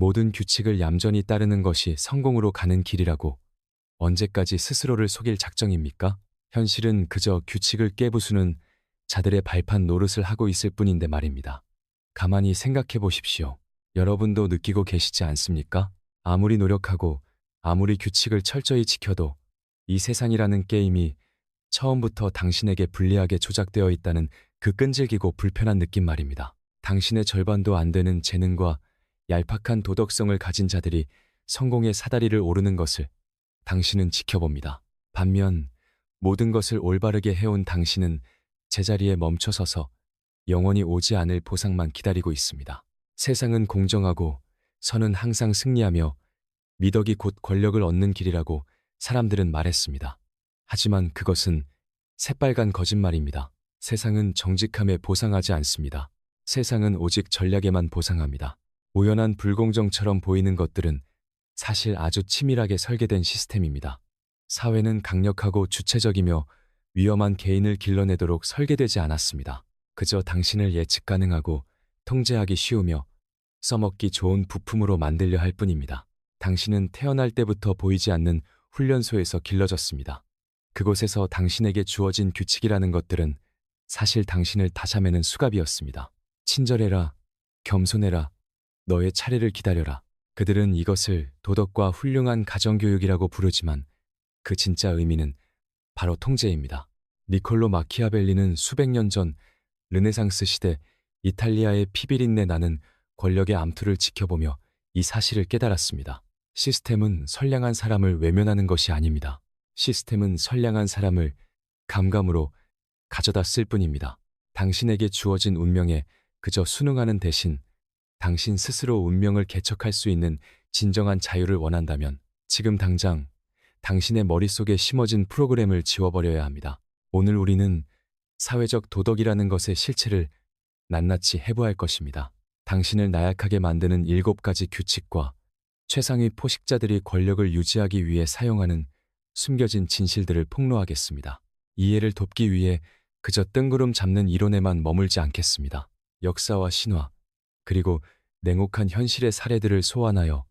모든 규칙을 얌전히 따르는 것이 성공으로 가는 길이라고 언제까지 스스로를 속일 작정입니까? 현실은 그저 규칙을 깨부수는 자들의 발판 노릇을 하고 있을 뿐인데 말입니다. 가만히 생각해 보십시오. 여러분도 느끼고 계시지 않습니까? 아무리 노력하고 아무리 규칙을 철저히 지켜도 이 세상이라는 게임이 처음부터 당신에게 불리하게 조작되어 있다는 그 끈질기고 불편한 느낌 말입니다. 당신의 절반도 안 되는 재능과 얄팍한 도덕성을 가진 자들이 성공의 사다리를 오르는 것을 당신은 지켜봅니다. 반면 모든 것을 올바르게 해온 당신은 제자리에 멈춰서서 영원히 오지 않을 보상만 기다리고 있습니다. 세상은 공정하고 선은 항상 승리하며 미덕이 곧 권력을 얻는 길이라고 사람들은 말했습니다. 하지만 그것은 새빨간 거짓말입니다. 세상은 정직함에 보상하지 않습니다. 세상은 오직 전략에만 보상합니다. 우연한 불공정처럼 보이는 것들은 사실 아주 치밀하게 설계된 시스템입니다. 사회는 강력하고 주체적이며 위험한 개인을 길러내도록 설계되지 않았습니다. 그저 당신을 예측 가능하고 통제하기 쉬우며 써먹기 좋은 부품으로 만들려 할 뿐입니다. 당신은 태어날 때부터 보이지 않는 훈련소에서 길러졌습니다. 그곳에서 당신에게 주어진 규칙이라는 것들은 사실 당신을 다잡매는 수갑이었습니다. 친절해라, 겸손해라, 너의 차례를 기다려라. 그들은 이것을 도덕과 훌륭한 가정교육이라고 부르지만 그 진짜 의미는 바로 통제입니다. 니콜로 마키아벨리는 수백 년 전 르네상스 시대 이탈리아의 피비린내 나는 권력의 암투를 지켜보며 이 사실을 깨달았습니다. 시스템은 선량한 사람을 외면하는 것이 아닙니다. 시스템은 선량한 사람을 감감으로 가져다 쓸 뿐입니다. 당신에게 주어진 운명에 그저 순응하는 대신 당신 스스로 운명을 개척할 수 있는 진정한 자유를 원한다면 지금 당장 당신의 머릿속에 심어진 프로그램을 지워버려야 합니다. 오늘 우리는 사회적 도덕이라는 것의 실체를 낱낱이 해부할 것입니다. 당신을 나약하게 만드는 7가지 규칙과 최상위 포식자들이 권력을 유지하기 위해 사용하는 숨겨진 진실들을 폭로하겠습니다. 이해를 돕기 위해 그저 뜬구름 잡는 이론에만 머물지 않겠습니다. 역사와 신화, 그리고 냉혹한 현실의 사례들을 소환하여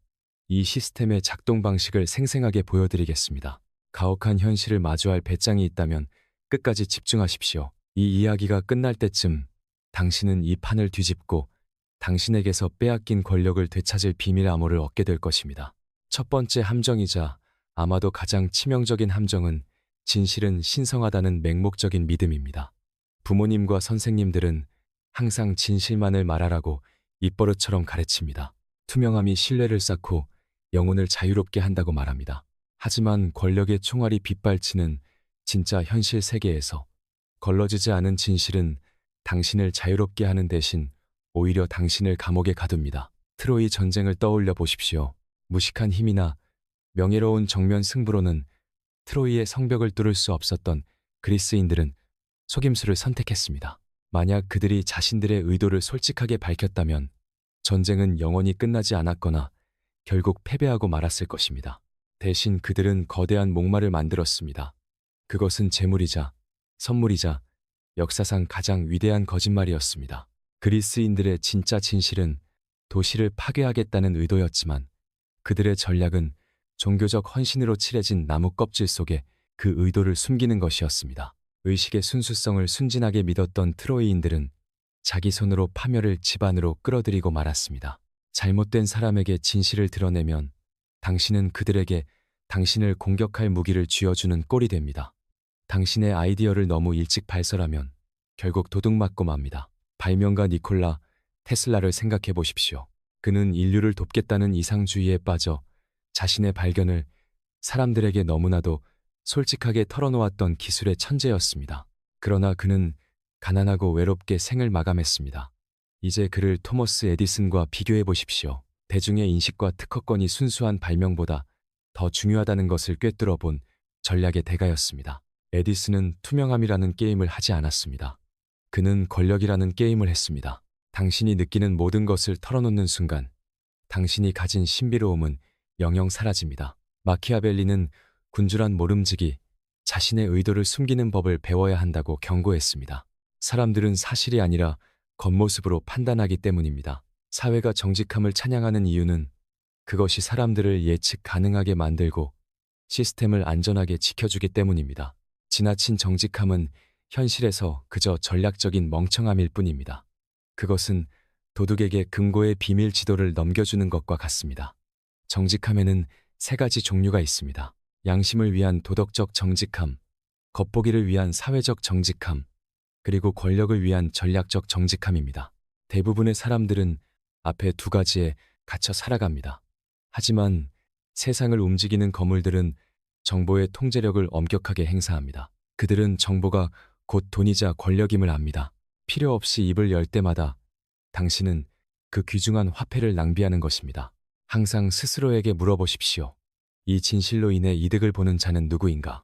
이 시스템의 작동 방식을 생생하게 보여드리겠습니다. 가혹한 현실을 마주할 배짱이 있다면 끝까지 집중하십시오. 이 이야기가 끝날 때쯤 당신은 이 판을 뒤집고 당신에게서 빼앗긴 권력을 되찾을 비밀 암호를 얻게 될 것입니다. 첫 번째 함정이자 아마도 가장 치명적인 함정은 진실은 신성하다는 맹목적인 믿음입니다. 부모님과 선생님들은 항상 진실만을 말하라고 입버릇처럼 가르칩니다. 투명함이 신뢰를 쌓고 영혼을 자유롭게 한다고 말합니다. 하지만 권력의 총알이 빗발치는 진짜 현실 세계에서 걸러지지 않은 진실은 당신을 자유롭게 하는 대신 오히려 당신을 감옥에 가둡니다. 트로이 전쟁을 떠올려 보십시오. 무식한 힘이나 명예로운 정면 승부로는 트로이의 성벽을 뚫을 수 없었던 그리스인들은 속임수를 선택했습니다. 만약 그들이 자신들의 의도를 솔직하게 밝혔다면 전쟁은 영원히 끝나지 않았거나 결국 패배하고 말았을 것입니다. 대신 그들은 거대한 목마를 만들었습니다. 그것은 재물이자 선물이자 역사상 가장 위대한 거짓말이었습니다. 그리스인들의 진짜 진실은 도시를 파괴하겠다는 의도였지만 그들의 전략은 종교적 헌신으로 칠해진 나무 껍질 속에 그 의도를 숨기는 것이었습니다. 의식의 순수성을 순진하게 믿었던 트로이인들은 자기 손으로 파멸을 집안으로 끌어들이고 말았습니다. 잘못된 사람에게 진실을 드러내면 당신은 그들에게 당신을 공격할 무기를 쥐어주는 꼴이 됩니다. 당신의 아이디어를 너무 일찍 발설하면 결국 도둑맞고 맙니다. 발명가 니콜라 테슬라를 생각해 보십시오. 그는 인류를 돕겠다는 이상주의에 빠져 자신의 발견을 사람들에게 너무나도 솔직하게 털어놓았던 기술의 천재였습니다. 그러나 그는 가난하고 외롭게 생을 마감했습니다. 이제 그를 토머스 에디슨과 비교해 보십시오. 대중의 인식과 특허권이 순수한 발명보다 더 중요하다는 것을 꿰뚫어 본 전략의 대가였습니다. 에디슨은 투명함이라는 게임을 하지 않았습니다. 그는 권력이라는 게임을 했습니다. 당신이 느끼는 모든 것을 털어놓는 순간 당신이 가진 신비로움은 영영 사라집니다. 마키아벨리는 군주란 모름지기, 자신의 의도를 숨기는 법을 배워야 한다고 경고했습니다. 사람들은 사실이 아니라 겉모습으로 판단하기 때문입니다. 사회가 정직함을 찬양하는 이유는 그것이 사람들을 예측 가능하게 만들고 시스템을 안전하게 지켜주기 때문입니다. 지나친 정직함은 현실에서 그저 전략적인 멍청함일 뿐입니다. 그것은 도둑에게 금고의 비밀 지도를 넘겨주는 것과 같습니다. 정직함에는 세 가지 종류가 있습니다. 양심을 위한 도덕적 정직함, 겉보기를 위한 사회적 정직함, 그리고 권력을 위한 전략적 정직함입니다. 대부분의 사람들은 앞에 두 가지에 갇혀 살아갑니다. 하지만 세상을 움직이는 거물들은 정보의 통제력을 엄격하게 행사합니다. 그들은 정보가 곧 돈이자 권력임을 압니다. 필요 없이 입을 열 때마다 당신은 그 귀중한 화폐를 낭비하는 것입니다. 항상 스스로에게 물어보십시오. 이 진실로 인해 이득을 보는 자는 누구인가?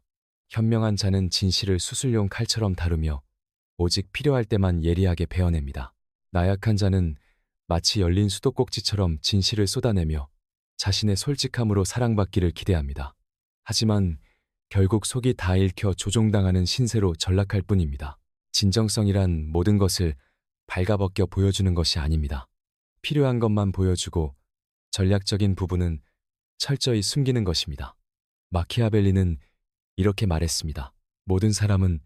현명한 자는 진실을 수술용 칼처럼 다루며 오직 필요할 때만 예리하게 베어냅니다. 나약한 자는 마치 열린 수도꼭지처럼 진실을 쏟아내며 자신의 솔직함으로 사랑받기를 기대합니다. 하지만 결국 속이 다 읽혀 조종당하는 신세로 전락할 뿐입니다. 진정성이란 모든 것을 발가벗겨 보여주는 것이 아닙니다. 필요한 것만 보여주고 전략적인 부분은 철저히 숨기는 것입니다. 마키아벨리는 이렇게 말했습니다. 모든 사람은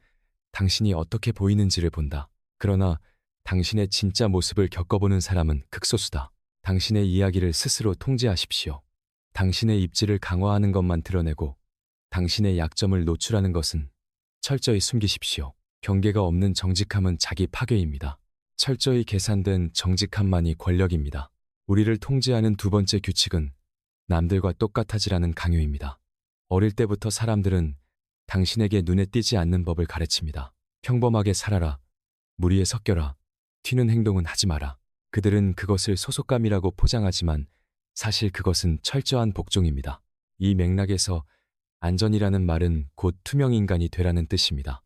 당신이 어떻게 보이는지를 본다. 그러나 당신의 진짜 모습을 겪어보는 사람은 극소수다. 당신의 이야기를 스스로 통제하십시오. 당신의 입지를 강화하는 것만 드러내고 당신의 약점을 노출하는 것은 철저히 숨기십시오. 경계가 없는 정직함은 자기 파괴입니다. 철저히 계산된 정직함만이 권력입니다. 우리를 통제하는 두 번째 규칙은 남들과 똑같아지라는 강요입니다. 어릴 때부터 사람들은 당신에게 눈에 띄지 않는 법을 가르칩니다. 평범하게 살아라. 무리에 섞여라. 튀는 행동은 하지 마라. 그들은 그것을 소속감이라고 포장하지만 사실 그것은 철저한 복종입니다. 이 맥락에서 안전이라는 말은 곧 투명 인간이 되라는 뜻입니다.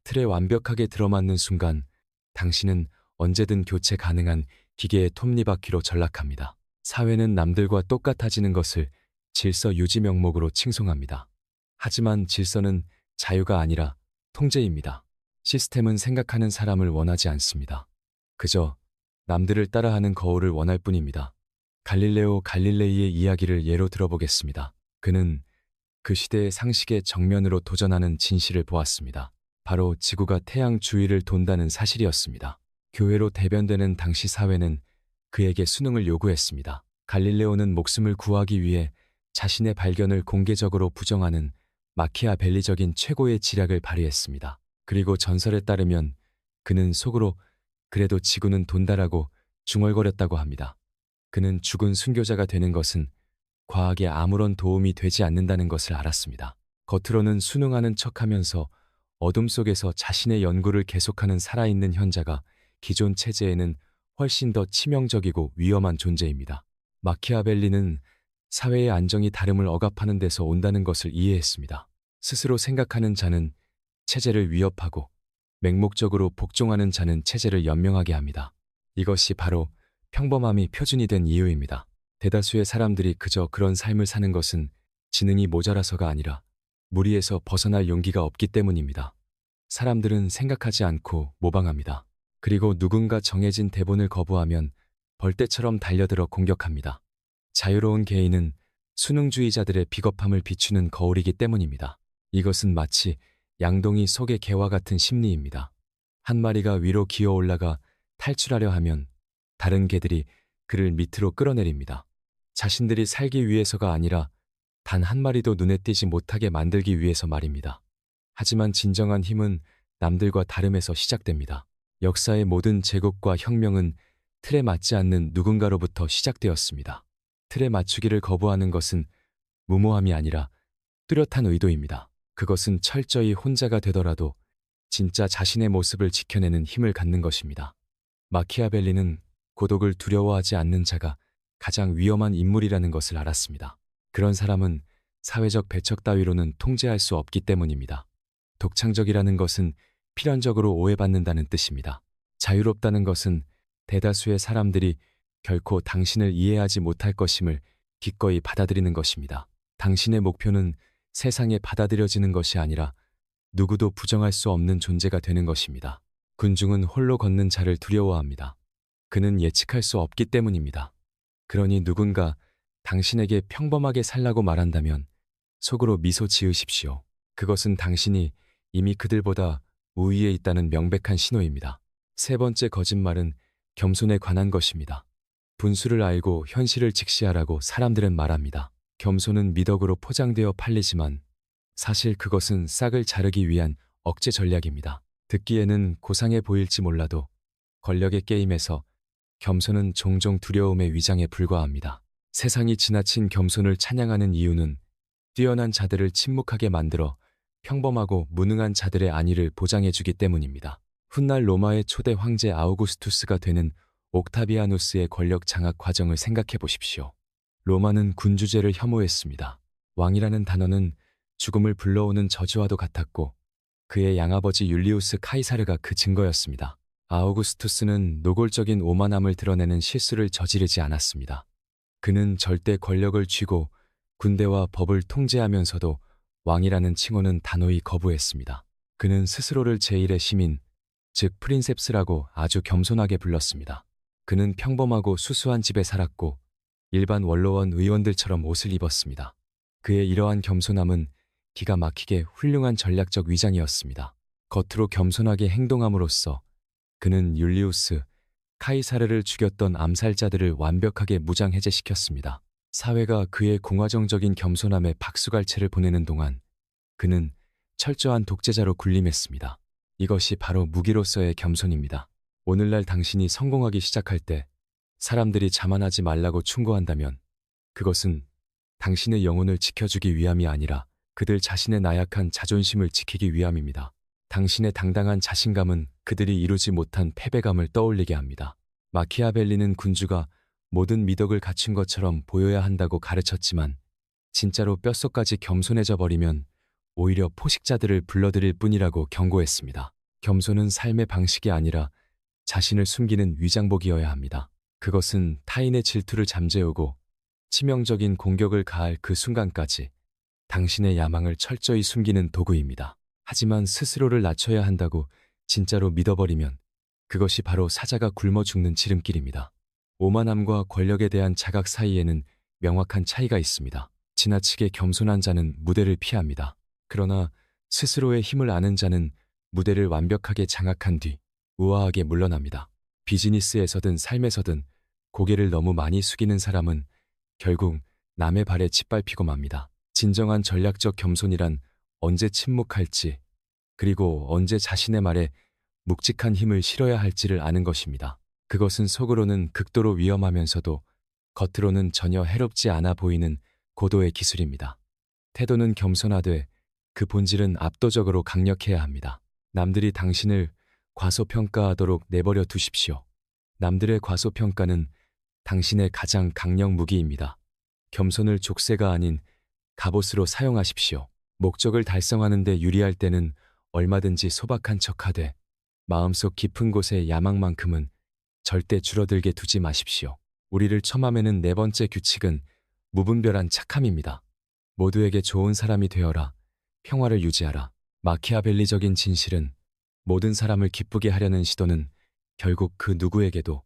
틀에 완벽하게 들어맞는 순간 당신은 언제든 교체 가능한 기계의 톱니바퀴로 전락합니다. 사회는 남들과 똑같아지는 것을 질서 유지 명목으로 칭송합니다. 하지만 질서는 자유가 아니라 통제입니다. 시스템은 생각하는 사람을 원하지 않습니다. 그저 남들을 따라하는 거울을 원할 뿐입니다. 갈릴레오 갈릴레이의 이야기를 예로 들어보겠습니다. 그는 그 시대의 상식에 정면으로 도전하는 진실을 보았습니다. 바로 지구가 태양 주위를 돈다는 사실이었습니다. 교회로 대변되는 당시 사회는 그에게 수능을 요구했습니다. 갈릴레오는 목숨을 구하기 위해 자신의 발견을 공개적으로 부정하는 마키아벨리적인 최고의 지략을 발휘했습니다. 그리고 전설에 따르면 그는 속으로 그래도 지구는 돈다라고 중얼거렸다고 합니다. 그는 죽은 순교자가 되는 것은 과학에 아무런 도움이 되지 않는다는 것을 알았습니다. 겉으로는 순응하는 척하면서 어둠 속에서 자신의 연구를 계속하는 살아있는 현자가 기존 체제에는 훨씬 더 치명적이고 위험한 존재입니다. 마키아벨리는 사회의 안정이 다름을 억압하는 데서 온다는 것을 이해했습니다. 스스로 생각하는 자는 체제를 위협하고 맹목적으로 복종하는 자는 체제를 연명하게 합니다. 이것이 바로 평범함이 표준이 된 이유입니다. 대다수의 사람들이 그저 그런 삶을 사는 것은 지능이 모자라서가 아니라 무리에서 벗어날 용기가 없기 때문입니다. 사람들은 생각하지 않고 모방합니다. 그리고 누군가 정해진 대본을 거부하면 벌떼처럼 달려들어 공격합니다. 자유로운 개인은 수능주의자들의 비겁함을 비추는 거울이기 때문입니다. 이것은 마치 양동이 속의 개와 같은 심리입니다. 한 마리가 위로 기어 올라가 탈출하려 하면 다른 개들이 그를 밑으로 끌어내립니다. 자신들이 살기 위해서가 아니라 단 한 마리도 눈에 띄지 못하게 만들기 위해서 말입니다. 하지만 진정한 힘은 남들과 다름에서 시작됩니다. 역사의 모든 제국과 혁명은 틀에 맞지 않는 누군가로부터 시작되었습니다. 틀에 맞추기를 거부하는 것은 무모함이 아니라 뚜렷한 의도입니다. 그것은 철저히 혼자가 되더라도 진짜 자신의 모습을 지켜내는 힘을 갖는 것입니다. 마키아벨리는 고독을 두려워하지 않는 자가 가장 위험한 인물이라는 것을 알았습니다. 그런 사람은 사회적 배척 따위로는 통제할 수 없기 때문입니다. 독창적이라는 것은 필연적으로 오해받는다는 뜻입니다. 자유롭다는 것은 대다수의 사람들이 결코 당신을 이해하지 못할 것임을 기꺼이 받아들이는 것입니다. 당신의 목표는 세상에 받아들여지는 것이 아니라 누구도 부정할 수 없는 존재가 되는 것입니다. 군중은 홀로 걷는 자를 두려워합니다. 그는 예측할 수 없기 때문입니다. 그러니 누군가 당신에게 평범하게 살라고 말한다면 속으로 미소 지으십시오. 그것은 당신이 이미 그들보다 우위에 있다는 명백한 신호입니다. 세 번째 거짓말은 겸손에 관한 것입니다. 분수를 알고 현실을 직시하라고 사람들은 말합니다. 겸손은 미덕으로 포장되어 팔리지만 사실 그것은 싹을 자르기 위한 억제 전략입니다. 듣기에는 고상해 보일지 몰라도 권력의 게임에서 겸손은 종종 두려움의 위장에 불과합니다. 세상이 지나친 겸손을 찬양하는 이유는 뛰어난 자들을 침묵하게 만들어 평범하고 무능한 자들의 안위를 보장해주기 때문입니다. 훗날 로마의 초대 황제 아우구스투스가 되는 옥타비아누스의 권력 장악 과정을 생각해 보십시오. 로마는 군주제를 혐오했습니다. 왕이라는 단어는 죽음을 불러오는 저주와도 같았고 그의 양아버지 율리우스 카이사르가 그 증거였습니다. 아우구스투스는 노골적인 오만함을 드러내는 실수를 저지르지 않았습니다. 그는 절대 권력을 쥐고 군대와 법을 통제하면서도 왕이라는 칭호는 단호히 거부했습니다. 그는 스스로를 제1의 시민, 즉 프린셉스라고 아주 겸손하게 불렀습니다. 그는 평범하고 수수한 집에 살았고 일반 원로원 의원들처럼 옷을 입었습니다. 그의 이러한 겸손함은 기가 막히게 훌륭한 전략적 위장이었습니다. 겉으로 겸손하게 행동함으로써 그는 율리우스, 카이사르를 죽였던 암살자들을 완벽하게 무장해제시켰습니다. 사회가 그의 공화정적인 겸손함에 박수갈채를 보내는 동안 그는 철저한 독재자로 군림했습니다. 이것이 바로 무기로서의 겸손입니다. 오늘날 당신이 성공하기 시작할 때 사람들이 자만하지 말라고 충고한다면 그것은 당신의 영혼을 지켜주기 위함이 아니라 그들 자신의 나약한 자존심을 지키기 위함입니다. 당신의 당당한 자신감은 그들이 이루지 못한 패배감을 떠올리게 합니다. 마키아벨리는 군주가 모든 미덕을 갖춘 것처럼 보여야 한다고 가르쳤지만 진짜로 뼛속까지 겸손해져 버리면 오히려 포식자들을 불러들일 뿐이라고 경고했습니다. 겸손은 삶의 방식이 아니라 자신을 숨기는 위장복이어야 합니다. 그것은 타인의 질투를 잠재우고 치명적인 공격을 가할 그 순간까지 당신의 야망을 철저히 숨기는 도구입니다. 하지만 스스로를 낮춰야 한다고 진짜로 믿어버리면 그것이 바로 사자가 굶어 죽는 지름길입니다. 오만함과 권력에 대한 자각 사이에는 명확한 차이가 있습니다. 지나치게 겸손한 자는 무대를 피합니다. 그러나 스스로의 힘을 아는 자는 무대를 완벽하게 장악한 뒤 우아하게 물러납니다. 비즈니스에서든 삶에서든 고개를 너무 많이 숙이는 사람은 결국 남의 발에 짓밟히고 맙니다. 진정한 전략적 겸손이란 언제 침묵할지 그리고 언제 자신의 말에 묵직한 힘을 실어야 할지를 아는 것입니다. 그것은 속으로는 극도로 위험하면서도 겉으로는 전혀 해롭지 않아 보이는 고도의 기술입니다. 태도는 겸손하되 그 본질은 압도적으로 강력해야 합니다. 남들이 당신을 과소평가하도록 내버려 두십시오. 남들의 과소평가는 당신의 가장 강력 무기입니다. 겸손을 족쇄가 아닌 갑옷으로 사용하십시오. 목적을 달성하는 데 유리할 때는 얼마든지 소박한 척하되 마음속 깊은 곳의 야망만큼은 절대 줄어들게 두지 마십시오. 우리를 처맘에는 네 번째 규칙은 무분별한 착함입니다. 모두에게 좋은 사람이 되어라. 평화를 유지하라. 마키아벨리적인 진실은 모든 사람을 기쁘게 하려는 시도는 결국 그 누구에게도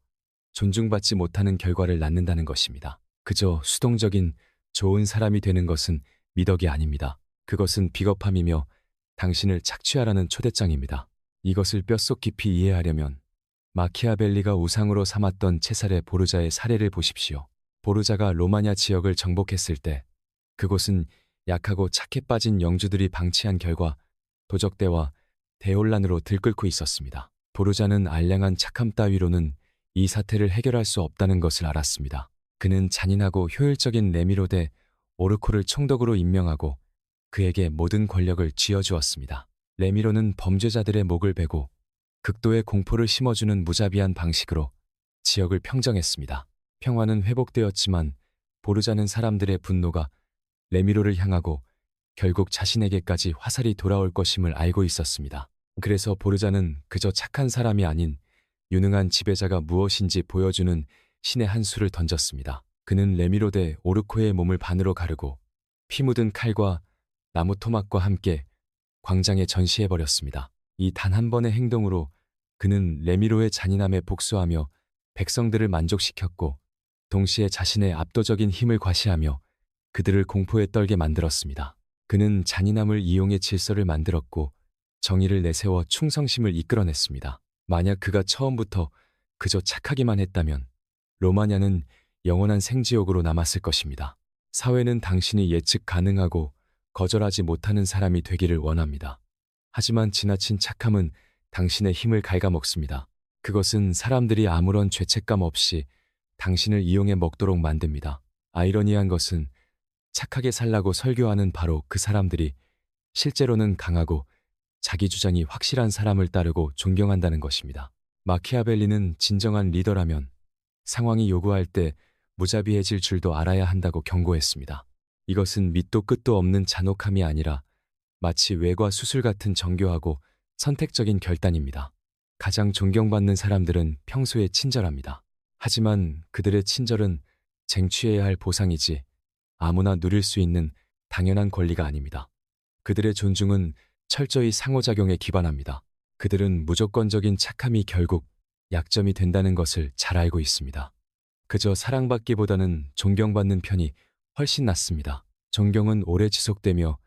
존중받지 못하는 결과를 낳는다는 것입니다. 그저 수동적인 좋은 사람이 되는 것은 미덕이 아닙니다. 그것은 비겁함이며 당신을 착취하라는 초대장입니다. 이것을 뼛속 깊이 이해하려면 마키아벨리가 우상으로 삼았던 체살의 보르자의 사례를 보십시오. 보르자가 로마냐 지역을 정복했을 때 그곳은 약하고 착해 빠진 영주들이 방치한 결과 도적대와 대혼란으로 들끓고 있었습니다. 보르자는 알량한 착함 따위로는 이 사태를 해결할 수 없다는 것을 알았습니다. 그는 잔인하고 효율적인 레미로데 오르코를 총독으로 임명하고 그에게 모든 권력을 쥐어주었습니다. 레미로는 범죄자들의 목을 베고 극도의 공포를 심어주는 무자비한 방식으로 지역을 평정했습니다. 평화는 회복되었지만 보르자는 사람들의 분노가 레미로를 향하고 결국 자신에게까지 화살이 돌아올 것임을 알고 있었습니다. 그래서 보르자는 그저 착한 사람이 아닌 유능한 지배자가 무엇인지 보여주는 신의 한 수를 던졌습니다. 그는 레미로데 오르코의 몸을 반으로 가르고 피 묻은 칼과 나무 토막과 함께 광장에 전시해버렸습니다. 이 단 한 번의 행동으로 그는 레미로의 잔인함에 복수하며 백성들을 만족시켰고 동시에 자신의 압도적인 힘을 과시하며 그들을 공포에 떨게 만들었습니다. 그는 잔인함을 이용해 질서를 만들었고 정의를 내세워 충성심을 이끌어냈습니다. 만약 그가 처음부터 그저 착하기만 했다면 로마냐는 영원한 생지옥으로 남았을 것입니다. 사회는 당신이 예측 가능하고 거절하지 못하는 사람이 되기를 원합니다. 하지만 지나친 착함은 당신의 힘을 갉아먹습니다. 그것은 사람들이 아무런 죄책감 없이 당신을 이용해 먹도록 만듭니다. 아이러니한 것은 착하게 살라고 설교하는 바로 그 사람들이 실제로는 강하고 자기 주장이 확실한 사람을 따르고 존경한다는 것입니다. 마키아벨리는 진정한 리더라면 상황이 요구할 때 무자비해질 줄도 알아야 한다고 경고했습니다. 이것은 밑도 끝도 없는 잔혹함이 아니라 마치 외과 수술 같은 정교하고 선택적인 결단입니다. 가장 존경받는 사람들은 평소에 친절합니다. 하지만 그들의 친절은 쟁취해야 할 보상이지 아무나 누릴 수 있는 당연한 권리가 아닙니다. 그들의 존중은 철저히 상호작용에 기반합니다. 그들은 무조건적인 착함이 결국 약점이 된다는 것을 잘 알고 있습니다. 그저 사랑받기보다는 존경받는 편이 훨씬 낫습니다. 존경은 오래 지속되며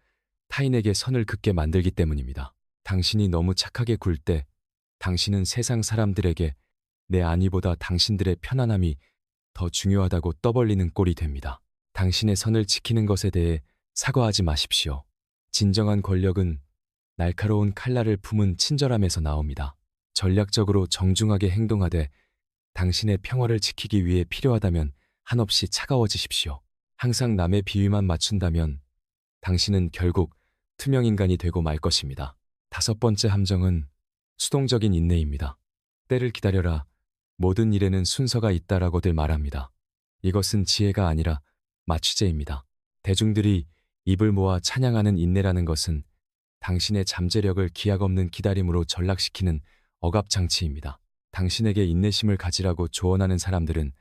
타인에게 선을 긋게 만들기 때문입니다. 당신이 너무 착하게 굴 때 당신은 세상 사람들에게 내 안위보다 당신들의 편안함이 더 중요하다고 떠벌리는 꼴이 됩니다. 당신의 선을 지키는 것에 대해 사과하지 마십시오. 진정한 권력은 날카로운 칼날을 품은 친절함에서 나옵니다. 전략적으로 정중하게 행동하되 당신의 평화를 지키기 위해 필요하다면 한없이 차가워지십시오. 항상 남의 비위만 맞춘다면 당신은 결국 투명인간이 되고 말 것입니다. 5번째 함정은 수동적인 인내입니다. 때를 기다려라. 모든 일에는 순서가 있다라고들 말합니다. 이것은 지혜가 아니라 마취제입니다. 대중들이 입을 모아 찬양하는 인내라는 것은 당신의 잠재력을 기약 없는 기다림으로 전락시키는 억압장치입니다. 당신에게 인내심을 가지라고 조언하는 사람들은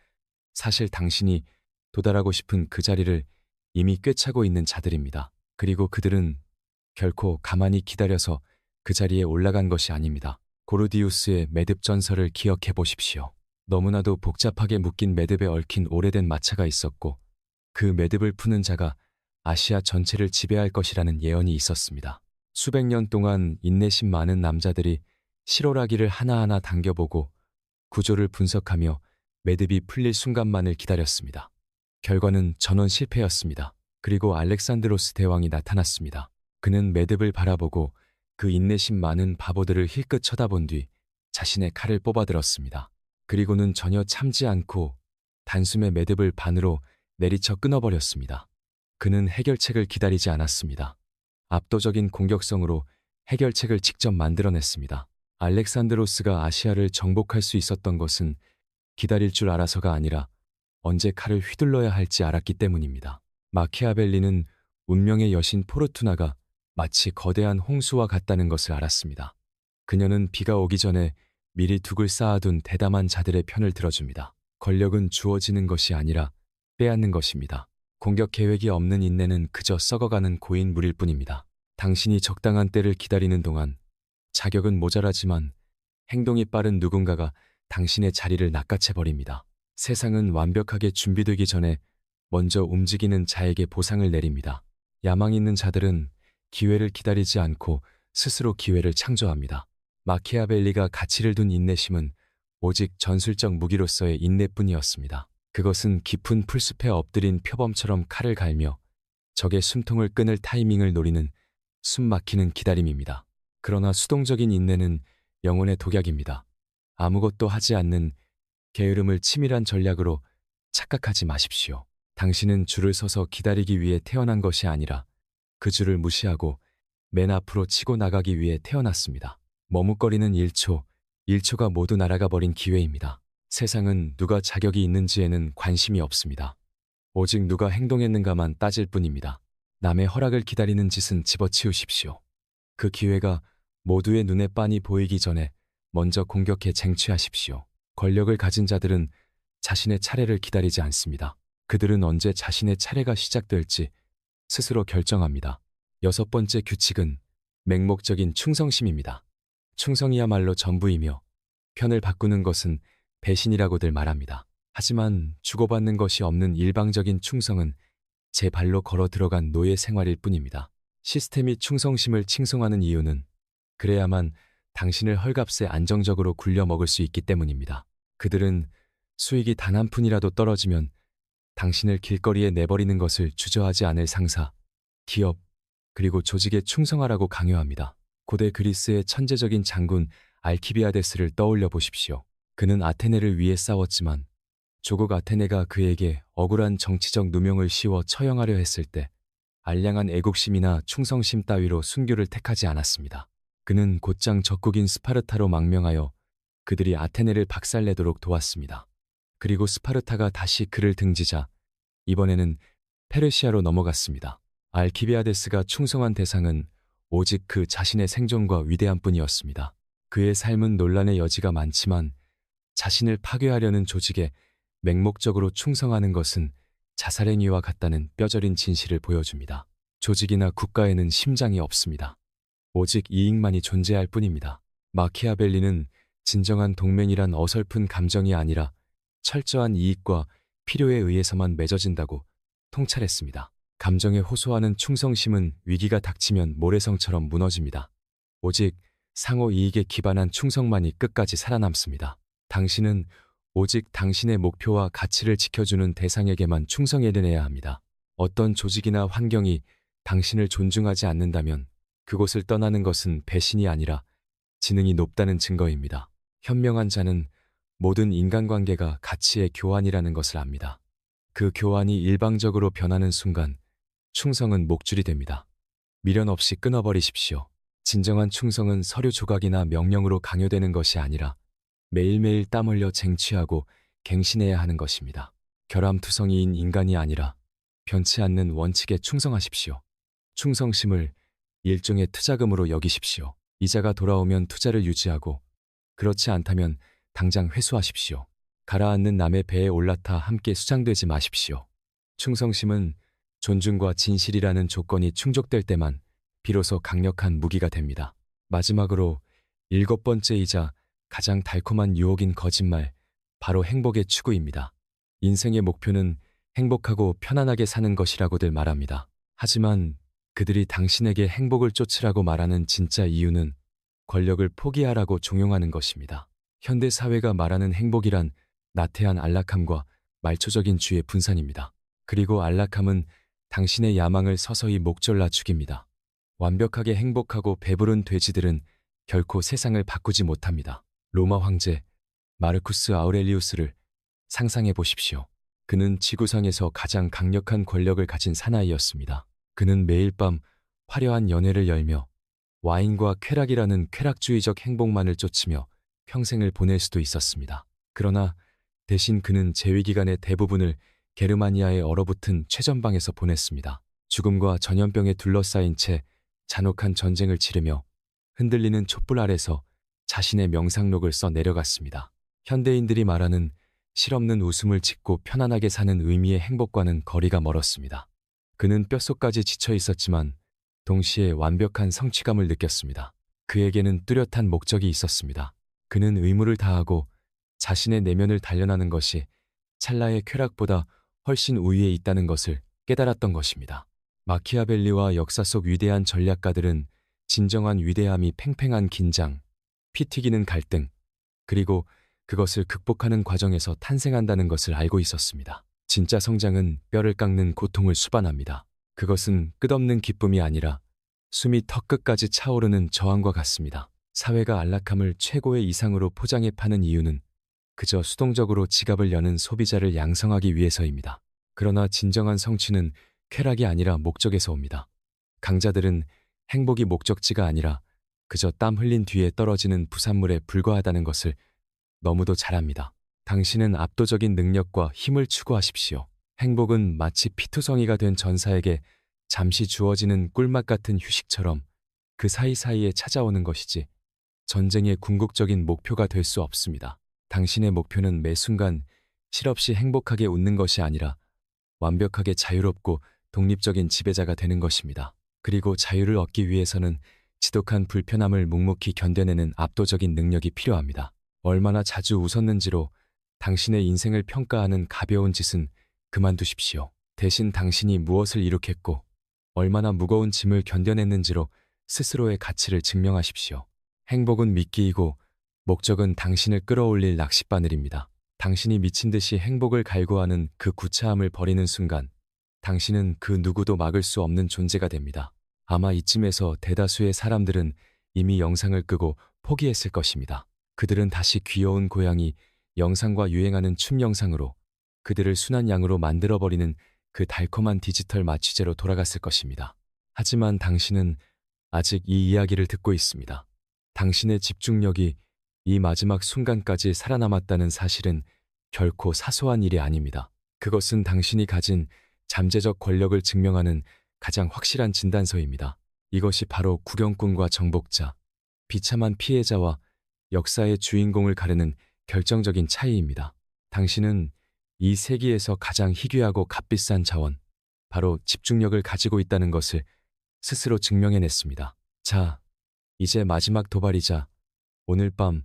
사실 당신이 도달하고 싶은 그 자리를 이미 꿰차고 있는 자들입니다. 그리고 그들은 결코 가만히 기다려서 그 자리에 올라간 것이 아닙니다. 고르디우스의 매듭 전설을 기억해 보십시오. 너무나도 복잡하게 묶인 매듭에 얽힌 오래된 마차가 있었고 그 매듭을 푸는 자가 아시아 전체를 지배할 것이라는 예언이 있었습니다. 수백 년 동안 인내심 많은 남자들이 실오라기를 하나하나 당겨보고 구조를 분석하며 매듭이 풀릴 순간만을 기다렸습니다. 결과는 전원 실패였습니다. 그리고 알렉산드로스 대왕이 나타났습니다. 그는 매듭을 바라보고 그 인내심 많은 바보들을 힐끗 쳐다본 뒤 자신의 칼을 뽑아들었습니다. 그리고는 전혀 참지 않고 단숨에 매듭을 반으로 내리쳐 끊어버렸습니다. 그는 해결책을 기다리지 않았습니다. 압도적인 공격성으로 해결책을 직접 만들어냈습니다. 알렉산드로스가 아시아를 정복할 수 있었던 것은 기다릴 줄 알아서가 아니라 언제 칼을 휘둘러야 할지 알았기 때문입니다. 마키아벨리는 운명의 여신 포르투나가 마치 거대한 홍수와 같다는 것을 알았습니다. 그녀는 비가 오기 전에 미리 둑을 쌓아둔 대담한 자들의 편을 들어줍니다. 권력은 주어지는 것이 아니라 빼앗는 것입니다. 공격 계획이 없는 인내는 그저 썩어가는 고인 물일 뿐입니다. 당신이 적당한 때를 기다리는 동안 자격은 모자라지만 행동이 빠른 누군가가 당신의 자리를 낚아채버립니다. 세상은 완벽하게 준비되기 전에 먼저 움직이는 자에게 보상을 내립니다. 야망 있는 자들은 기회를 기다리지 않고 스스로 기회를 창조합니다. 마키아벨리가 가치를 둔 인내심은 오직 전술적 무기로서의 인내뿐이었습니다. 그것은 깊은 풀숲에 엎드린 표범처럼 칼을 갈며 적의 숨통을 끊을 타이밍을 노리는 숨 막히는 기다림입니다. 그러나 수동적인 인내는 영혼의 독약입니다. 아무것도 하지 않는 게으름을 치밀한 전략으로 착각하지 마십시오. 당신은 줄을 서서 기다리기 위해 태어난 것이 아니라 그 줄을 무시하고 맨 앞으로 치고 나가기 위해 태어났습니다. 머뭇거리는 1초가 모두 날아가 버린 기회입니다. 세상은 누가 자격이 있는지에는 관심이 없습니다. 오직 누가 행동했는가만 따질 뿐입니다. 남의 허락을 기다리는 짓은 집어치우십시오. 그 기회가 모두의 눈에 빤히 보이기 전에 먼저 공격해 쟁취하십시오. 권력을 가진 자들은 자신의 차례를 기다리지 않습니다. 그들은 언제 자신의 차례가 시작될지 스스로 결정합니다. 6번째 규칙은 맹목적인 충성심입니다. 충성이야말로 전부이며 편을 바꾸는 것은 배신이라고들 말합니다. 하지만 주고받는 것이 없는 일방적인 충성은 제 발로 걸어 들어간 노예 생활일 뿐입니다. 시스템이 충성심을 칭송하는 이유는 그래야만 당신을 헐값에 안정적으로 굴려 먹을 수 있기 때문입니다. 그들은 수익이 단 한 푼이라도 떨어지면 당신을 길거리에 내버리는 것을 주저하지 않을 상사, 기업, 그리고 조직에 충성하라고 강요합니다. 고대 그리스의 천재적인 장군 알키비아데스를 떠올려 보십시오. 그는 아테네를 위해 싸웠지만 조국 아테네가 그에게 억울한 정치적 누명을 씌워 처형하려 했을 때 알량한 애국심이나 충성심 따위로 순교를 택하지 않았습니다. 그는 곧장 적국인 스파르타로 망명하여 그들이 아테네를 박살내도록 도왔습니다. 그리고 스파르타가 다시 그를 등지자 이번에는 페르시아로 넘어갔습니다. 알키비아데스가 충성한 대상은 오직 그 자신의 생존과 위대함뿐이었습니다. 그의 삶은 논란의 여지가 많지만 자신을 파괴하려는 조직에 맹목적으로 충성하는 것은 자살행위와 같다는 뼈저린 진실을 보여줍니다. 조직이나 국가에는 심장이 없습니다. 오직 이익만이 존재할 뿐입니다. 마키아벨리는 진정한 동맹이란 어설픈 감정이 아니라 철저한 이익과 필요에 의해서만 맺어진다고 통찰했습니다. 감정에 호소하는 충성심은 위기가 닥치면 모래성처럼 무너집니다. 오직 상호 이익에 기반한 충성만이 끝까지 살아남습니다. 당신은 오직 당신의 목표와 가치를 지켜주는 대상에게만 충성해내야 합니다. 어떤 조직이나 환경이 당신을 존중하지 않는다면 그곳을 떠나는 것은 배신이 아니라 지능이 높다는 증거입니다. 현명한 자는 모든 인간관계가 가치의 교환이라는 것을 압니다. 그 교환이 일방적으로 변하는 순간 충성은 목줄이 됩니다. 미련 없이 끊어버리십시오. 진정한 충성은 서류 조각이나 명령으로 강요되는 것이 아니라 매일매일 땀 흘려 쟁취하고 갱신해야 하는 것입니다. 결함투성이인 인간이 아니라 변치 않는 원칙에 충성하십시오. 충성심을 일종의 투자금으로 여기십시오. 이자가 돌아오면 투자를 유지하고 그렇지 않다면 당장 회수하십시오. 가라앉는 남의 배에 올라타 함께 수장되지 마십시오. 충성심은 존중과 진실이라는 조건이 충족될 때만 비로소 강력한 무기가 됩니다. 마지막으로 7번째이자 가장 달콤한 유혹인 거짓말, 바로 행복의 추구입니다. 인생의 목표는 행복하고 편안하게 사는 것이라고들 말합니다. 하지만 그들이 당신에게 행복을 쫓으라고 말하는 진짜 이유는 권력을 포기하라고 종용하는 것입니다. 현대 사회가 말하는 행복이란 나태한 안락함과 말초적인 주의 분산입니다. 그리고 안락함은 당신의 야망을 서서히 목졸라 죽입니다. 완벽하게 행복하고 배부른 돼지들은 결코 세상을 바꾸지 못합니다. 로마 황제 마르쿠스 아우렐리우스를 상상해 보십시오. 그는 지구상에서 가장 강력한 권력을 가진 사나이였습니다. 그는 매일 밤 화려한 연회를 열며 와인과 쾌락이라는 쾌락주의적 행복만을 쫓으며 평생을 보낼 수도 있었습니다. 그러나 대신 그는 재위기간의 대부분을 게르마니아에 얼어붙은 최전방에서 보냈습니다. 죽음과 전염병에 둘러싸인 채 잔혹한 전쟁을 치르며 흔들리는 촛불 아래서 자신의 명상록을 써 내려갔습니다. 현대인들이 말하는 실없는 웃음을 짓고 편안하게 사는 의미의 행복과는 거리가 멀었습니다. 그는 뼛속까지 지쳐 있었지만 동시에 완벽한 성취감을 느꼈습니다. 그에게는 뚜렷한 목적이 있었습니다. 그는 의무를 다하고 자신의 내면을 단련하는 것이 찰나의 쾌락보다 훨씬 우위에 있다는 것을 깨달았던 것입니다. 마키아벨리와 역사 속 위대한 전략가들은 진정한 위대함이 팽팽한 긴장, 피 튀기는 갈등, 그리고 그것을 극복하는 과정에서 탄생한다는 것을 알고 있었습니다. 진짜 성장은 뼈를 깎는 고통을 수반합니다. 그것은 끝없는 기쁨이 아니라 숨이 턱끝까지 차오르는 저항과 같습니다. 사회가 안락함을 최고의 이상으로 포장해 파는 이유는 그저 수동적으로 지갑을 여는 소비자를 양성하기 위해서입니다. 그러나 진정한 성취는 쾌락이 아니라 목적에서 옵니다. 강자들은 행복이 목적지가 아니라 그저 땀 흘린 뒤에 떨어지는 부산물에 불과하다는 것을 너무도 잘 압니다. 당신은 압도적인 능력과 힘을 추구하십시오. 행복은 마치 피투성이가 된 전사에게 잠시 주어지는 꿀맛 같은 휴식처럼 그 사이사이에 찾아오는 것이지 전쟁의 궁극적인 목표가 될 수 없습니다. 당신의 목표는 매 순간 실없이 행복하게 웃는 것이 아니라 완벽하게 자유롭고 독립적인 지배자가 되는 것입니다. 그리고 자유를 얻기 위해서는 지독한 불편함을 묵묵히 견뎌내는 압도적인 능력이 필요합니다. 얼마나 자주 웃었는지로 당신의 인생을 평가하는 가벼운 짓은 그만두십시오. 대신 당신이 무엇을 이룩했고 얼마나 무거운 짐을 견뎌냈는지로 스스로의 가치를 증명하십시오. 행복은 미끼이고 목적은 당신을 끌어올릴 낚싯바늘입니다. 당신이 미친 듯이 행복을 갈구하는 그 구차함을 버리는 순간 당신은 그 누구도 막을 수 없는 존재가 됩니다. 아마 이쯤에서 대다수의 사람들은 이미 영상을 끄고 포기했을 것입니다. 그들은 다시 귀여운 고양이 영상과 유행하는 춤 영상으로 그들을 순한 양으로 만들어버리는 그 달콤한 디지털 마취제로 돌아갔을 것입니다. 하지만 당신은 아직 이 이야기를 듣고 있습니다. 당신의 집중력이 이 마지막 순간까지 살아남았다는 사실은 결코 사소한 일이 아닙니다. 그것은 당신이 가진 잠재적 권력을 증명하는 가장 확실한 진단서입니다. 이것이 바로 구경꾼과 정복자, 비참한 피해자와 역사의 주인공을 가르는 결정적인 차이입니다. 당신은 이 세기에서 가장 희귀하고 값비싼 자원, 바로 집중력을 가지고 있다는 것을 스스로 증명해냈습니다. 자, 이제 마지막 도발이자 오늘 밤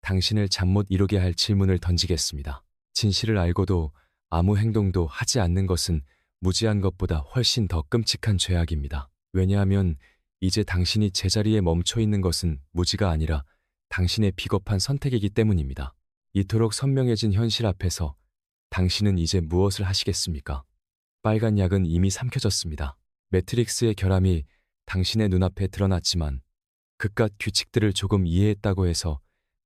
당신을 잠 못 이루게 할 질문을 던지겠습니다. 진실을 알고도 아무 행동도 하지 않는 것은 무지한 것보다 훨씬 더 끔찍한 죄악입니다. 왜냐하면 이제 당신이 제자리에 멈춰 있는 것은 무지가 아니라 당신의 비겁한 선택이기 때문입니다. 이토록 선명해진 현실 앞에서 당신은 이제 무엇을 하시겠습니까? 빨간 약은 이미 삼켜졌습니다. 매트릭스의 결함이 당신의 눈앞에 드러났지만 그깟 규칙들을 조금 이해했다고 해서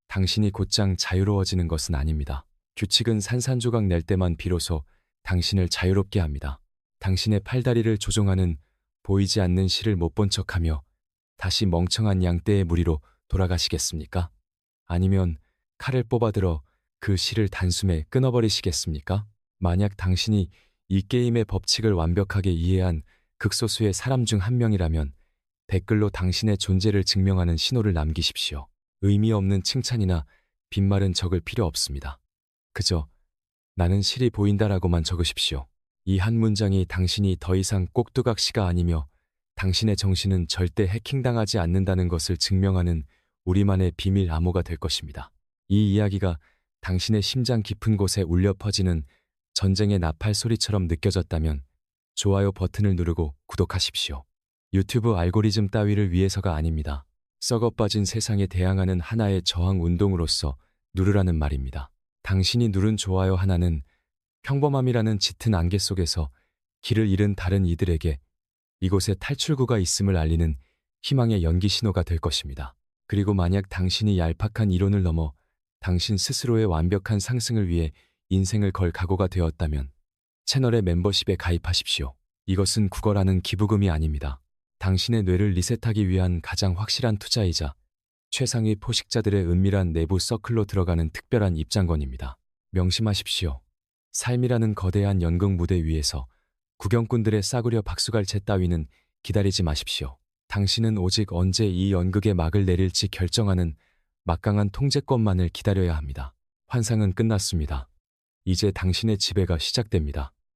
당신이 곧장 자유로워지는 것은 아닙니다. 규칙은 산산조각 낼 때만 비로소 당신을 자유롭게 합니다. 당신의 팔다리를 조종하는 보이지 않는 실을 못 본 척하며 다시 멍청한 양떼의 무리로 돌아가시겠습니까? 아니면 칼을 뽑아들어 그 실을 단숨에 끊어버리시겠습니까? 만약 당신이 이 게임의 법칙을 완벽하게 이해한 극소수의 사람 중 한 명이라면 댓글로 당신의 존재를 증명하는 신호를 남기십시오. 의미 없는 칭찬이나 빈말은 적을 필요 없습니다. 그저 나는 실이 보인다라고만 적으십시오. 이 한 문장이 당신이 더 이상 꼭두각시가 아니며 당신의 정신은 절대 해킹당하지 않는다는 것을 증명하는 우리만의 비밀 암호가 될 것입니다. 이 이야기가 당신의 심장 깊은 곳에 울려 퍼지는 전쟁의 나팔 소리처럼 느껴졌다면 좋아요 버튼을 누르고 구독하십시오. 유튜브 알고리즘 따위를 위해서가 아닙니다. 썩어 빠진 세상에 대항하는 하나의 저항 운동으로서 누르라는 말입니다. 당신이 누른 좋아요 하나는 평범함이라는 짙은 안개 속에서 길을 잃은 다른 이들에게 이곳에 탈출구가 있음을 알리는 희망의 연기 신호가 될 것입니다. 그리고 만약 당신이 얄팍한 이론을 넘어 당신 스스로의 완벽한 상승을 위해 인생을 걸 각오가 되었다면 채널의 멤버십에 가입하십시오. 이것은 국어라는 기부금이 아닙니다. 당신의 뇌를 리셋하기 위한 가장 확실한 투자이자 최상위 포식자들의 은밀한 내부 서클로 들어가는 특별한 입장권입니다. 명심하십시오. 삶이라는 거대한 연극 무대 위에서 구경꾼들의 싸구려 박수갈채 따위는 기다리지 마십시오. 당신은 오직 언제 이 연극의 막을 내릴지 결정하는 막강한 통제권만을 기다려야 합니다. 환상은 끝났습니다. 이제 당신의 지배가 시작됩니다.